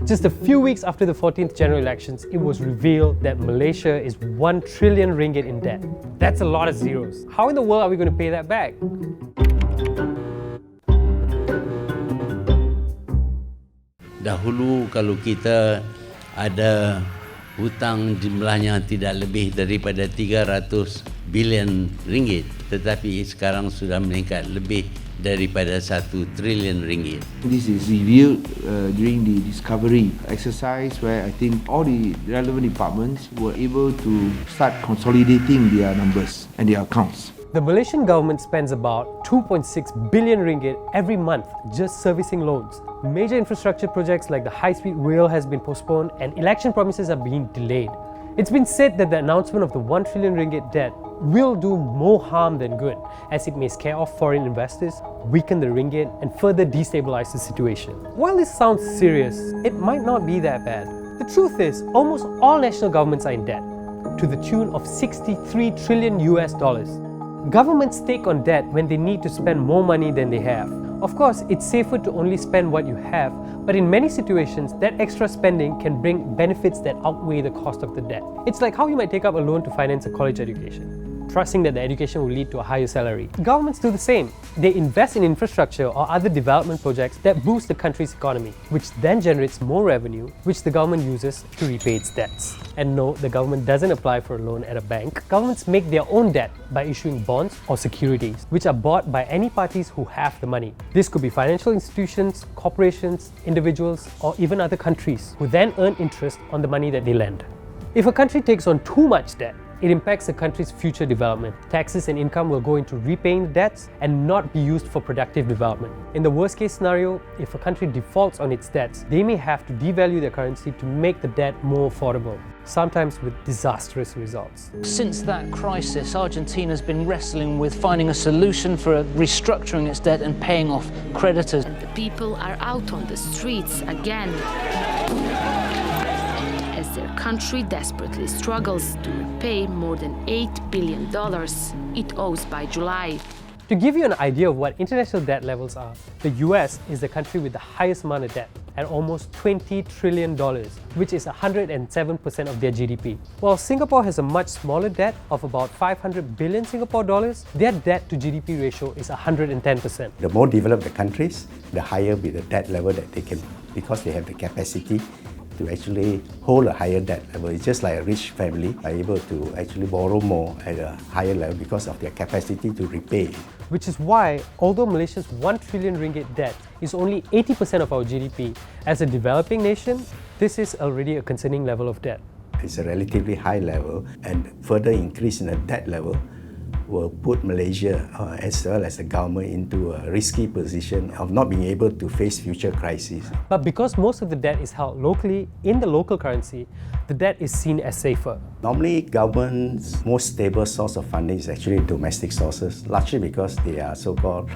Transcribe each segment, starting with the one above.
Just a few weeks after the 14th general elections, it was revealed that Malaysia is 1 trillion ringgit in debt. That's a lot of zeros. How in the world are we going to pay that back? Dahulu kalau kita ada hutang jumlahnya tidak lebih daripada 300 bilion ringgit, tetapi sekarang sudah meningkat lebih daripada 1 trilion ringgit. This is revealed during the discovery exercise where I think all the relevant departments were able to start consolidating their numbers and their accounts. The Malaysian government spends about 2.6 billion ringgit every month just servicing loans. Major infrastructure projects like the high-speed rail has been postponed and election promises are being delayed. It's been said that the announcement of the 1 trillion ringgit debt will do more harm than good, as it may scare off foreign investors, weaken the ringgit, and further destabilize the situation. While this sounds serious, it might not be that bad. The truth is, almost all national governments are in debt, to the tune of 63 trillion US dollars. Governments take on debt when they need to spend more money than they have. Of course, it's safer to only spend what you have, but in many situations, that extra spending can bring benefits that outweigh the cost of the debt. It's like how you might take up a loan to finance a college education, trusting that the education will lead to a higher salary. Governments do the same. They invest in infrastructure or other development projects that boost the country's economy, which then generates more revenue, which the government uses to repay its debts. And no, the government doesn't apply for a loan at a bank. Governments make their own debt by issuing bonds or securities, which are bought by any parties who have the money. This could be financial institutions, corporations, individuals, or even other countries, who then earn interest on the money that they lend. If a country takes on too much debt, it impacts the country's future development. Taxes and income will go into repaying the debts and not be used for productive development. In the worst case scenario, if a country defaults on its debts, they may have to devalue their currency to make the debt more affordable, sometimes with disastrous results. Since that crisis, Argentina's been wrestling with finding a solution for restructuring its debt and paying off creditors. The people are out on the streets again, as their country desperately struggles to repay more than $8 billion it owes by July. To give you an idea of what international debt levels are, the US is the country with the highest amount of debt, at almost $20 trillion, which is 107% of their GDP. While Singapore has a much smaller debt of about 500 billion Singapore dollars, their debt to GDP ratio is 110%. The more developed the countries, the higher be the debt level that they can, because they have the capacity to actually hold a higher debt level. It's just like a rich family are able to actually borrow more at a higher level because of their capacity to repay. Which is why, although Malaysia's 1 trillion ringgit debt is only 80% of our GDP, as a developing nation, this is already a concerning level of debt. It's a relatively high level, and further increase in the debt level will put Malaysia as well as the government into a risky position of not being able to face future crises. But because most of the debt is held locally in the local currency, the debt is seen as safer. Normally, government's most stable source of funding is actually domestic sources, largely because they are so-called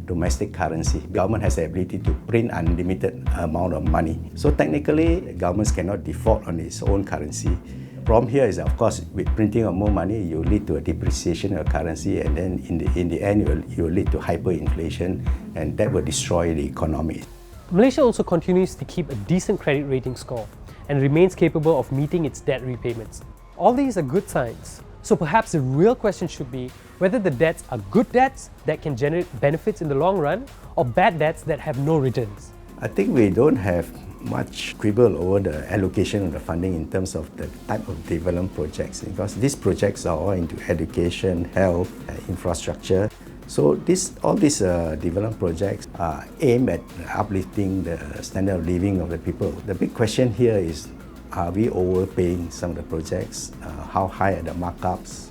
domestic currency. Government has the ability to print unlimited amount of money. So technically, governments cannot default on its own currency. Problem here is, of course, with printing of more money, you lead to a depreciation of currency, and then in the end, you will lead to hyperinflation, and that will destroy the economy. Malaysia also continues to keep a decent credit rating score and remains capable of meeting its debt repayments. All these are good signs. So perhaps the real question should be whether the debts are good debts that can generate benefits in the long run, or bad debts that have no returns. I think we don't have much quibble over the allocation of the funding in terms of the type of development projects, because these projects are all into education, health, infrastructure. So all these development projects are aimed at uplifting the standard of living of the people. The big question here is, are we overpaying some of the projects? How high are the markups?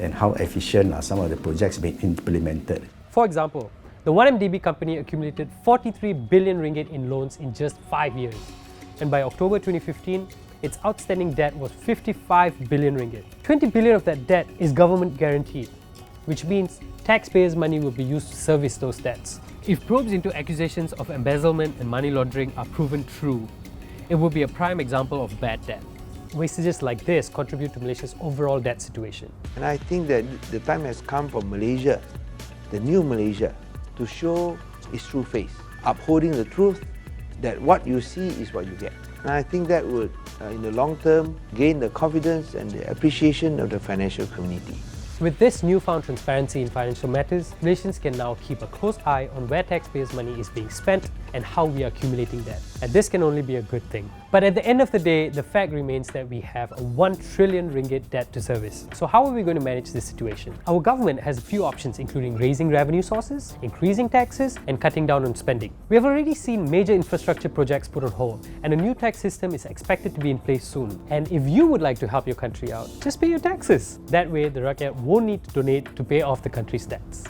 And how efficient are some of the projects being implemented? For example, the 1MDB company accumulated 43 billion ringgit in loans in just 5 years. And by October 2015, its outstanding debt was 55 billion ringgit. 20 billion of that debt is government guaranteed, which means taxpayers' money will be used to service those debts. If probes into accusations of embezzlement and money laundering are proven true, it will be a prime example of bad debt. Wastages like this contribute to Malaysia's overall debt situation. And I think that the time has come for Malaysia, the new Malaysia, to show its true face, upholding the truth that what you see is what you get. And I think that would, in the long term, gain the confidence and the appreciation of the financial community. With this newfound transparency in financial matters, Malaysians can now keep a close eye on where taxpayers' money is being spent and how we are accumulating debt. And this can only be a good thing. But at the end of the day, the fact remains that we have a 1 trillion ringgit debt to service. So how are we going to manage this situation? Our government has a few options, including raising revenue sources, increasing taxes, and cutting down on spending. We have already seen major infrastructure projects put on hold, and a new tax system is expected to be in place soon. And if you would like to help your country out, just pay your taxes. That way, the rakyat won't need to donate to pay off the country's debts.